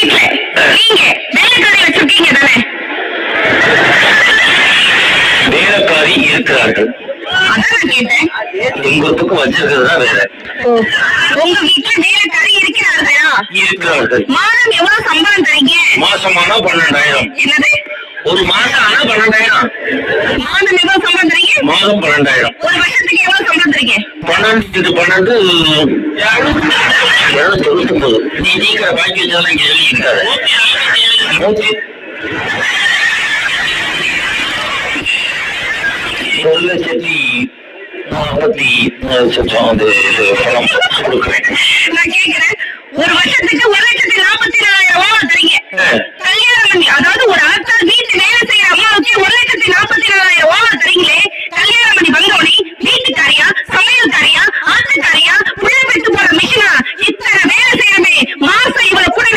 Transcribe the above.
வீட்டுல நீங்க வேலைக்காரி வச்சிருக்கீங்க தானே? வேலைக்காரி இருக்கிறார்கள். அதான் நான் கேட்டேன். உங்களுக்கு வச்சிருக்கிறதா வேற. உங்க வீட்டுல வேலைக்காரி இருக்கிறார்களா? இருக்கிறார்கள். மாதம் எவ்வளவு சம்பளம் தரீங்க? மாசமானா 12,000. என்னது? ஒரு மாசம் ஆனா 12,000. மாதம் எவ்வளவு சம்பளம் தரீங்க? மாதம் 12,000. ஒரு வருஷத்துக்கு எவ்வளவு சம்பளம் தரீங்க? 12 299. நீ நீக்கிற பாக்கி வச்சாலும் இங்க எழுதி இருக்காது. 1,40,000 வந்து பணம் கொடுக்குறேன். நான் கேட்கிறேன், ஒரு வருஷத்துக்கு 1,40,40,000